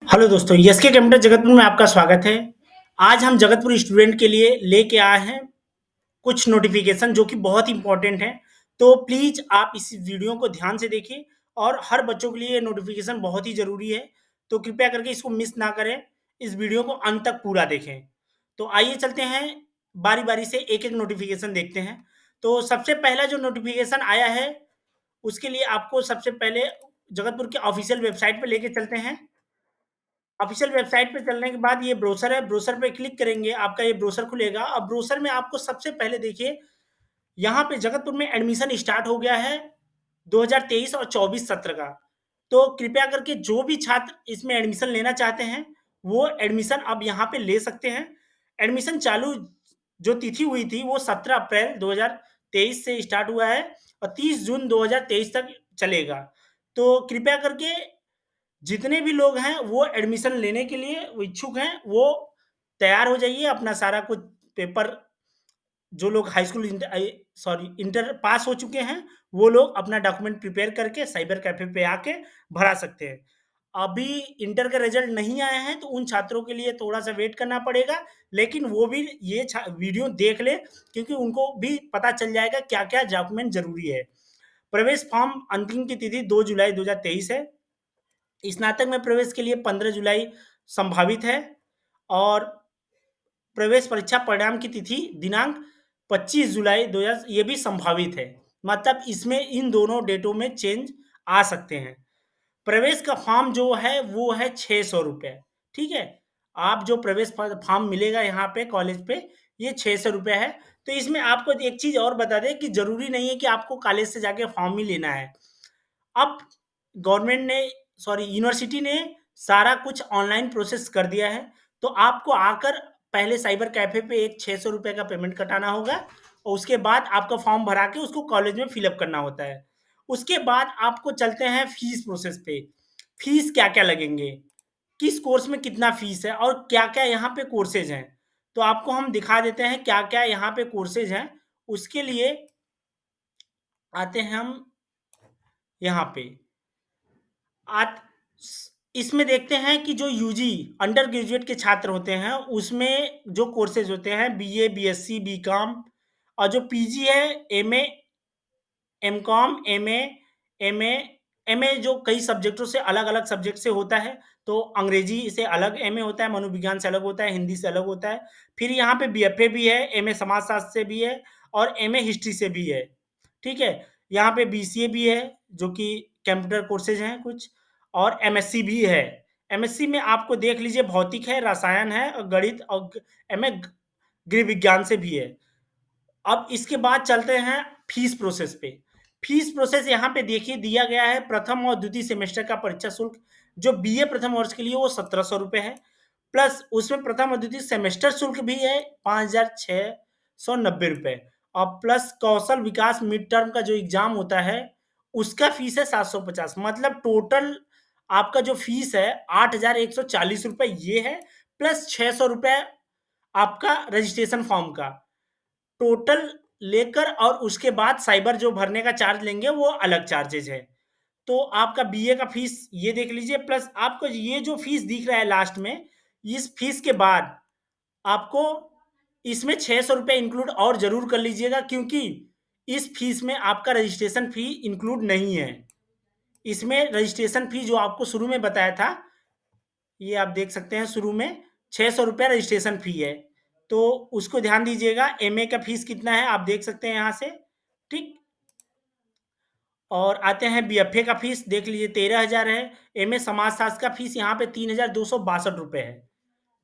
Hello दोस्तों, yes के computer Jagatpur में आपका स्वागत है। आज हम जगतपुर स्टूडेंट के लिए लेके आए हैं कुछ नोटिफिकेशन जो कि बहुत इंपॉर्टेंट है। तो प्लीज़ आप इस वीडियो को ध्यान से देखिए और हर बच्चों के लिए ये नोटिफिकेशन बहुत ही ज़रूरी है। तो कृपया करके इसको मिस ना करें, इस वीडियो को अंत तक पूरा देखें। तो आइए चलते हैं, बारी-बारी से एक-एक नोटिफिकेशन देखते हैं। तो सबसे पहला जो नोटिफिकेशन आया है, उसके लिए आपको सबसे पहले जगतपुर के ऑफ़िशियल वेबसाइट पे लेके चलते हैं। ऑफिशियल वेबसाइट पे चलने के बाद ये ब्रोशर है, ब्रोशर पे क्लिक करेंगे, आपका ये ब्रोशर खुलेगा। अब ब्रोशर में आपको सबसे पहले देखिए, यहाँ पे जगतपुर में एडमिशन स्टार्ट हो गया है 2023 और 24 सत्र का। तो कृपया करके जो भी छात्र इसमें एडमिशन लेना चाहते हैं, वो एडमिशन अब यहाँ पे ले सकते हैं। एडमिशन चालू जो तिथि हुई थी, वो 17 अप्रैल 2023 से स्टार्ट हुआ है और 30 जून 2023 तक चलेगा। तो कृपया करके जितने भी लोग हैं वो एडमिशन लेने के लिए वो इच्छुक हैं, वो तैयार हो जाइए। अपना सारा कुछ पेपर, जो लोग हाई स्कूल इंटर पास हो चुके हैं, वो लोग अपना डॉक्यूमेंट प्रिपेयर करके साइबर कैफ़े पे आके भरा सकते हैं। अभी इंटर का रिज़ल्ट नहीं आया है, तो उन छात्रों के लिए थोड़ा-सा वेट करना पड़ेगा, लेकिन वो भी ये वीडियो देख लें, क्योंकि उनको भी पता चल जाएगा क्या-क्या डॉक्यूमेंट ज़रूरी है। प्रवेश फॉर्म अंतिम की तिथि 2 जुलाई 2023 है। स्नातक में प्रवेश के लिए 15 जुलाई संभावित है और प्रवेश परीक्षा परिणाम की तिथि दिनांक 25 जुलाई 2000 ये भी संभावित है। मतलब इसमें इन दोनों डेटों में चेंज आ सकते हैं। प्रवेश का फॉर्म जो है वो है ₹600, ठीक है? आप जो प्रवेश फॉर्म मिलेगा यहाँ पे कॉलेज पे, ये ₹600 है। तो इसमें आपको एक चीज़ और बता दें कि ज़रूरी नहीं है कि आपको कॉलेज से जाके फॉर्म ही लेना है। अब गवर्नमेंट ने, सॉरी, यूनिवर्सिटी ने सारा कुछ ऑनलाइन प्रोसेस कर दिया है। तो आपको आकर पहले साइबर कैफ़े पे एक ₹600 का पेमेंट कटाना होगा और उसके बाद आपका फॉर्म भरा के उसको कॉलेज में फिल अप करना होता है। उसके बाद आपको चलते हैं फीस प्रोसेस पे। फीस क्या-क्या लगेंगे? किस कोर्स में कितना फीस है और क्या-क्या यहाँ पे कोर्सेज़ हैं? तो आपको हम दिखा देते हैं क्या-क्या यहाँ पे कोर्सेज़ हैं। उसके लिए आते हैं हम यहाँ पे। आत स इसमें देखते हैं कि जो यूजी अंडर ग्रेजुएट के छात्र होते हैं, उसमें जो कोर्सेज़ होते हैं बीए, बीएससी, बीकॉम और जो पीजी है, MA, MCom, MA, MA MA जो कई सब्जेक्टों से अलग-अलग सब्जेक्ट से होता है। तो अंग्रेजी से अलग एमए होता है, मनोविज्ञान से अलग होता है, हिंदी से अलग होता है। फिर यहाँ पे बीएफए भी है, एमए समाजशास्त्र से भी है और एमए हिस्ट्री से भी है, ठीक है? यहाँ पे बीसीए भी है, जो कि कंप्यूटर कोर्सेज़ हैं कुछ, और एमएससी भी है। एमएससी में आपको देख लीजिए भौतिक है, रसायन है और गणित और एमए गृह विज्ञान से भी है। अब इसके बाद चलते हैं फीस प्रोसेस पे। फीस प्रोसेस यहाँ पे देखिए दिया गया है, प्रथम और द्वितीय सेमेस्टर का परीक्षा शुल्क जो बीए प्रथम वर्ष के लिए वो ₹1700 है, प्लस उसमें प्रथम और द्वितीय सेमेस्टर शुल्क भी है ₹5690 और प्लस कौशल विकास मिड टर्म का जो एग्ज़ाम होता है, उसका फीस है 750। मतलब टोटल आपका जो फीस है ₹8140 ये है, प्लस ₹600 आपका रजिस्ट्रेशन फॉर्म का। टोटल लेकर और उसके बाद साइबर जो भरने का चार्ज लेंगे वो अलग चार्जेज़ है। तो आपका बीए का फीस ये देख लीजिए, प्लस आपको ये जो फीस दिख रहा है लास्ट में, इस फीस के बाद आपको इसमें ₹600 इंक्लूड और ज़रूर कर लीजिएगा, क्योंकि इस फीस में आपका रजिस्ट्रेशन फ़ी इंक्लूड नहीं है। इसमें रजिस्ट्रेशन फ़ी जो आपको शुरू में बताया था, ये आप देख सकते हैं शुरू में ₹600 रजिस्ट्रेशन फ़ी है। तो उसको ध्यान दीजिएगा। एमए का फ़ीस कितना है आप देख सकते हैं यहाँ से, ठीक? और आते हैं बीएफए का फ़ीस देख लीजिए 13,000 है। एमए समाजशास्त्र का फ़ीस यहाँ पे ₹3262 है,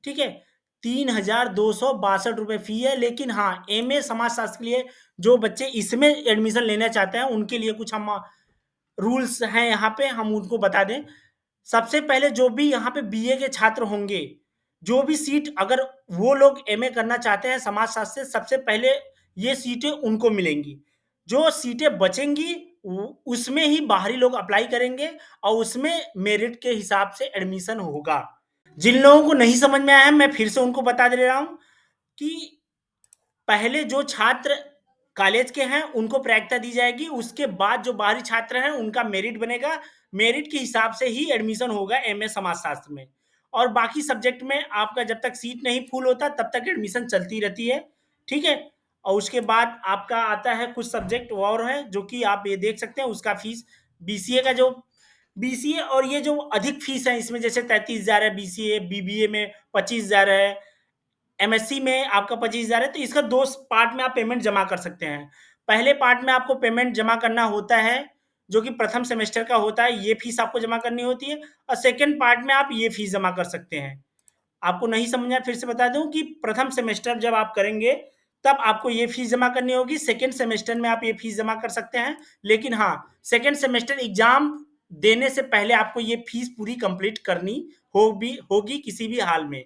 ठीक है? ₹3262 फ़ी है, लेकिन हाँ, एमए समाजशास्त्र के लिए जो बच्चे इसमें एडमिशन लेना चाहते हैं, उनके लिए कुछ हम रूल्स हैं यहाँ पे, हम उनको बता दें। सबसे पहले जो भी यहाँ पे बीए के छात्र होंगे, जो भी सीट अगर वो लोग एमए करना चाहते हैं समाजशास्त्र से, सबसे पहले ये सीटें उनको मिलेंगी। जो सीटें बचेंगी उसमें ही बाहरी लोग अप्लाई करेंगे और उसमें मेरिट के हिसाब से एडमिशन होगा। जिन लोगों को नहीं समझ में आया है, मैं फिर से उनको बता दे रहा हूँ कि पहले जो छात्र कॉलेज के हैं उनको प्राथमिकता दी जाएगी, उसके बाद जो बाहरी छात्र हैं उनका मेरिट बनेगा। मेरिट के हिसाब से ही एडमिशन होगा एमए समाजशास्त्र में। और बाकी सब्जेक्ट में आपका जब तक सीट नहीं फुल होता तब तक एडमिशन चलती रहती है, ठीक है? और उसके बाद आपका आता है कुछ सब्जेक्ट और है जो कि आप ये देख सकते हैं उसका फीस बीसीए का जो बीसीए और ये जो अधिक फीस है इसमें जैसे 33,000 है बीसीए, बीबीए में 25,000 है, एमएससी में आपका 25,000 है, तो इसका 2 पार्ट में आप पेमेंट जमा कर सकते हैं। पहले पार्ट में आपको पेमेंट जमा करना होता है, जो कि प्रथम सेमेस्टर का होता है, ये फीस आपको जमा करनी होती है और सेकंड पार्ट में आप ये फीस जमा कर सकते हैं। आपको नहीं समझ में आया फिर से बता दूँ कि प्रथम सेमेस्टर जब आप करेंगे, तब आपको ये फीस जमा करनी होगी, सेकंड सेमेस्टर में आप ये फीस जमा कर सकते हैं। लेकिन हाँ, सेकंड सेमेस्टर एग्ज़ाम देने से पहले आपको ये फीस पूरी कंप्लीट करनी होगी किसी भी हाल में।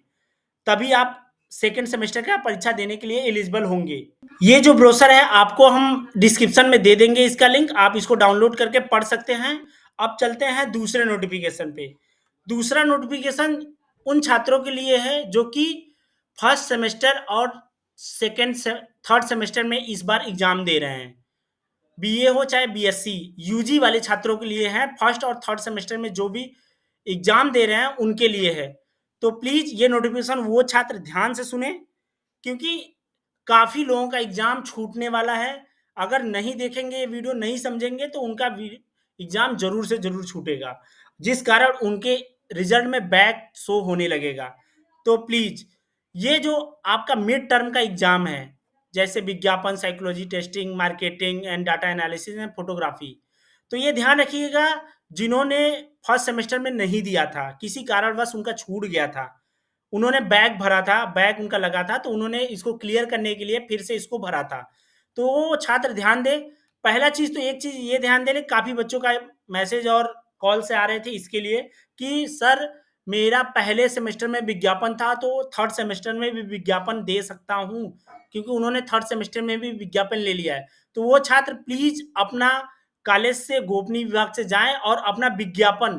तभी आप सेकंड सेमेस्टर का परीक्षा देने के लिए एलिजिबल होंगे। ये जो ब्रोशर है आपको हम डिस्क्रिप्शन में दे देंगे इसका लिंक, आप इसको डाउनलोड करके पढ़ सकते हैं। अब चलते हैं दूसरे नोटिफिकेशन पे। दूसरा नोटिफिकेशन उन छात्रों के लिए है जो कि फर्स्ट सेमेस्टर और थर्ड सेमेस्टर में इस बार एग्जाम दे रहे हैं। बीए हो चाहे बीएससी, यूजी वाले छात्रों के लिए है। फर्स्ट और थर्ड सेमेस्टर में जो भी एग्जाम दे रहे हैं उनके लिए है। तो प्लीज ये नोटिफिकेशन वो छात्र ध्यान से सुने, क्योंकि काफी लोगों का एग्जाम छूटने वाला है। अगर नहीं देखेंगे ये वीडियो, नहीं समझेंगे तो उनका एग्जाम जरूर से जरूर छूटेगा, जिस कारण उनके रिजल्ट में बैक शो होने लगेगा। तो प्लीज ये जो आपका मिड टर्म का एग्जाम है, जैसे विज्ञापन, psychology, testing, marketing and data analysis and photography, तो ये ध्यान रखिएगा जिन्होंने फर्स्ट सेमेस्टर में नहीं दिया था, किसी कारणवश उनका छूट गया था, उन्होंने बैक भरा था, बैक उनका लगा था, तो उन्होंने इसको क्लियर करने के लिए फिर से इसको भरा था। तो वो छात्र ध्यान दें। पहला चीज़ तो एक चीज़ ये ध्यान दें, काफ़ी बच्चों का मैसेज और कॉल से आ रहे थे इसके लिए कि सर मेरा पहले सेमेस्टर में विज्ञापन था तो थर्ड सेमेस्टर में भी विज्ञापन दे सकता हूँ, क्योंकि उन्होंने थर्ड सेमेस्टर में भी विज्ञापन ले लिया है। तो वो छात्र प्लीज़ अपना कॉलेज से गोपनीय विभाग से जाएँ और अपना विज्ञापन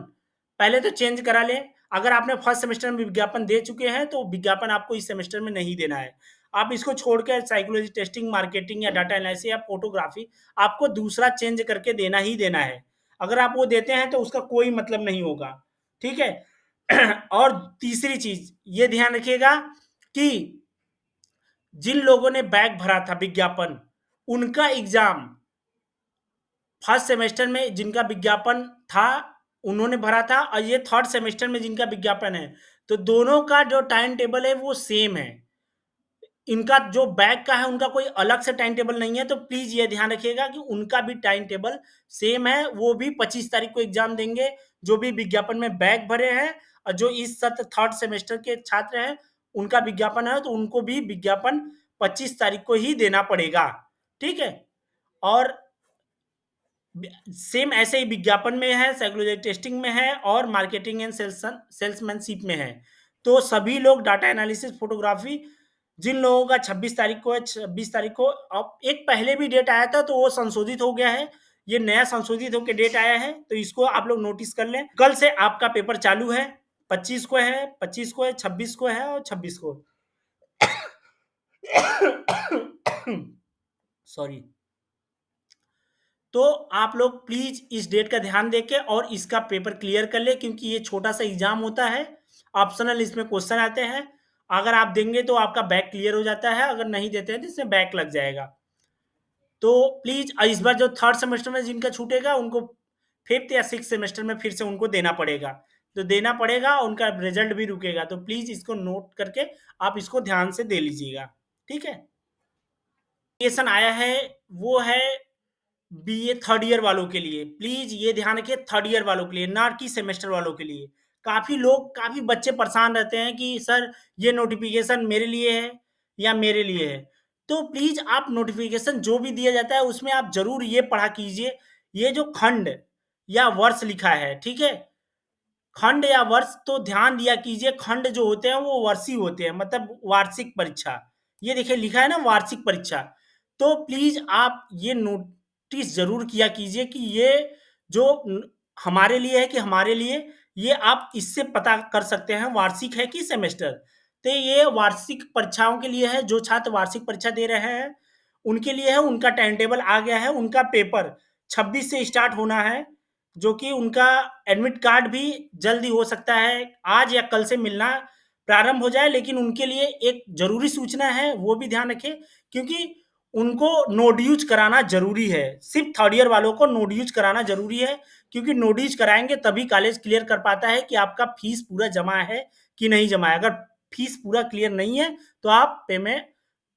पहले तो चेंज करा लें। अगर आपने फर्स्ट सेमेस्टर में विज्ञापन दे चुके हैं तो विज्ञापन आपको इस सेमेस्टर में नहीं देना है। आप इसको छोड़कर साइकोलॉजी, टेस्टिंग, मार्केटिंग या डाटा एनालिसिस या फोटोग्राफी आपको दूसरा चेंज करके देना ही देना है। अगर आप वो देते हैं तो उसका कोई मतलब नहीं होगा, ठीक है? और तीसरी चीज़ ये ध्यान रखिएगा कि जिन लोगों ने बैक भरा था विज्ञापन, उनका एग्ज़ाम फर्स्ट सेमेस्टर में जिनका विज्ञापन था, उन्होंने भरा था और ये थर्ड सेमेस्टर में जिनका विज्ञापन है, तो दोनों का जो टाइम टेबल है वो सेम है। इनका जो बैक का है उनका कोई अलग से टाइम टेबल नहीं है, तो प्लीज़ ये ध्यान रखिएगा कि उनका भी टाइम टेबल सेम है। वो भी 25 तारीख को एग्ज़ाम देंगे, जो भी विज्ञापन में बैक भरे हैं और जो इस सत्र थर्ड सेमेस्टर के छात्र हैं, उनका विज्ञापन है तो उनको भी विज्ञापन 25 तारीख को ही देना पड़ेगा, ठीक है? और सेम ऐसे ही विज्ञापन में है, साइकोलॉजी टेस्टिंग में है और मार्केटिंग एंड सेल्समैनशिप में है। तो सभी लोग डाटा एनालिसिस, फोटोग्राफी, जिन लोगों का 26 तारीख को है, 26 तारीख को, अब एक पहले भी डेट आया था तो वो संशोधित हो गया है। ये नया संशोधित होके डेट आया है, तो इसको आप लोग नोटिस कर लें। कल से आपका पेपर चालू है, 25 को है, 25 को है, 26 को है और 26 को। सॉरी। तो आप लोग प्लीज़ इस डेट का ध्यान देके और इसका पेपर क्लियर कर ले, क्योंकि ये छोटा-सा एग्ज़ाम होता है, ऑप्शनल इसमें क्वेश्चन आते हैं। अगर आप देंगे तो आपका बैक क्लियर हो जाता है, अगर नहीं देते हैं तो इसमें बैक लग जाएगा। तो प्लीज़ इस बार जो थर्ड सेमेस्टर में जिनका छूटेगा उनको फिफ्थ या सिक्स्थ सेमेस्टर में फिर से उनको देना पड़ेगा। तो देना पड़ेगा, उनका रिज़ल्ट भी रुकेगा। तो प्लीज़ इसको नोट करके आप इसको ध्यान से दे लीजिएगा, ठीक है? नोटिफ़िकेशन आया है, वो है बीए थर्ड ईयर वालों के लिए। प्लीज़ ये ध्यान रखिए, थर्ड ईयर वालों के लिए, ना कि सेमेस्टर वालों के लिए। काफ़ी बच्चे परेशान रहते हैं कि सर ये नोटिफ़िकेशन मेरे लिए है या मेरे लिए है। तो प्लीज़ आप नोटिफ़िकेशन जो भी दिया जाता है उसमें आप ज़रूर ये पढ़ा कीजिए, ये जो खंड या वर्ष लिखा है, ठीक है? खंड या वर्ष तो ध्यान दिया कीजिए, खंड जो होते हैं वो वर्षीय होते हैं, मतलब वार्षिक परीक्षा। ये देखिए लिखा है ना वार्षिक परीक्षा। तो प्लीज़ आप ये नोटिस ज़रूर किया कीजिए कि ये जो हमारे लिए है कि हमारे लिए, ये आप इससे पता कर सकते हैं वार्षिक है कि सेमेस्टर। तो ये वार्षिक परीक्षाओं के लिए है, जो छात्र वार्षिक परीक्षा दे रहे हैं उनके लिए है। उनका टाइम टेबल आ गया है, उनका पेपर 26 से स्टार्ट होना है, जो कि उनका एडमिट कार्ड भी जल्दी हो सकता है, आज या कल से मिलना प्रारंभ हो जाए, लेकिन उनके लिए एक ज़रूरी सूचना है, वो भी ध्यान रखें, क्योंकि उनको नो ड्यूज कराना ज़रूरी है। सिर्फ़ थर्ड ईयर वालों को नो ड्यूज कराना ज़रूरी है, क्योंकि नो ड्यूज कराएँगे तभी कॉलेज क्लियर कर पाता है कि आपका फीस पूरा जमा है कि नहीं जमा है। अगर फीस पूरा क्लियर नहीं है, तो आप पेमेंट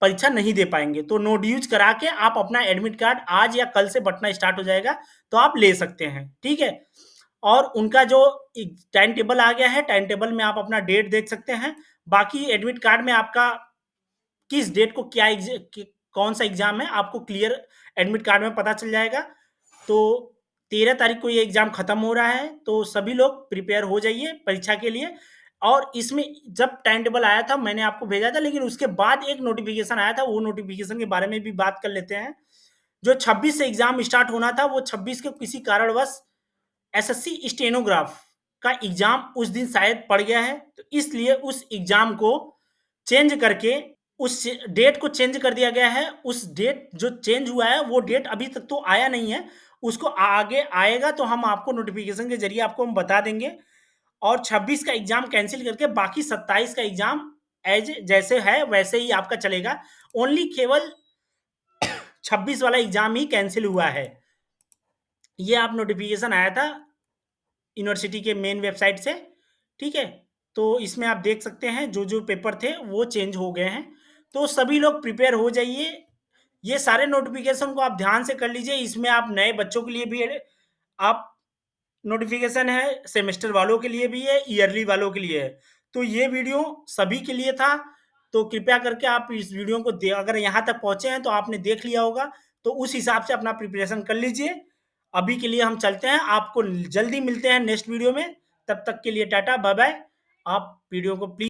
परीक्षा नहीं दे पाएँगे। तो नो ड्यूज करा के आप अपना एडमिट कार्ड आज या कल से बँटना स्टार्ट हो जाएगा, तो आप ले सकते हैं, ठीक है? और उनका जो टाइम टेबल आ गया है, टाइम टेबल में आप अपना डेट देख सकते हैं। बाकी एडमिट कार्ड में आपका किस डेट को क्या कौन सा एग्जाम है, आपको क्लियर एडमिट कार्ड में पता चल जाएगा। तो 13 तारीख को ये एग्जाम खत्म हो रहा है, तो सभी लोग प्रिपेयर हो जाइए परीक्षा के लिए। और इसमें जब टाइम टेबल आया था मैंने आपको भेजा था, लेकिन उसके बाद एक नोटिफिकेशन आया था, वो नोटिफिकेशन के बारे में भी बात कर लेते हैं। जो 26 से एग्जाम स्टार्ट होना था, वो 26 के किसी कारणवश एसएससी स्टेनोग्राफ का एग्जाम उस दिन शायद पड़ गया है, तो इसलिए उस एग्जाम को चेंज करके उस डेट को चेंज कर दिया गया है। उस डेट जो चेंज हुआ है, वो डेट अभी तक तो आया नहीं है, उसको आगे आएगा तो हम आपको नोटिफिकेशन के जरिए आपको हम बता देंगे। और 26 का एग्जाम कैंसिल करके बाकी 27 का एग्जाम एज जैसे है वैसे ही आपका चलेगा। ओनली केवल 26 वाला एग्जाम ही कैंसिल हुआ है। ये आप नोटिफिकेशन आया था यूनिवर्सिटी के मेन वेबसाइट से, ठीक है? तो इसमें आप देख सकते हैं जो पेपर थे वो चेंज हो गए हैं। तो सभी लोग प्रिपेयर हो जाइए। ये सारे नोटिफिकेशन को आप ध्यान से कर लीजिए। इसमें आप नए बच्चों के लिए भी आप नोटिफिकेशन है, सेमेस्टर वालों के लिए भी है, ईयरली वालों के लिए है। तो ये वीडियो सभी के लिए था। तो कृपया करके आप इस वीडियो को अगर यहाँ तक पहुँचे हैं तो आपने देख लिया होगा, तो उस हिसाब से अपना प्रिपरेशन कर लीजिए। अभी के लिए हम चलते हैं, आपको जल्दी मिलते हैं नेक्स्ट वीडियो में। तब तक के लिए टाटा, बाय बाय। आप वीडियो को प्लीज़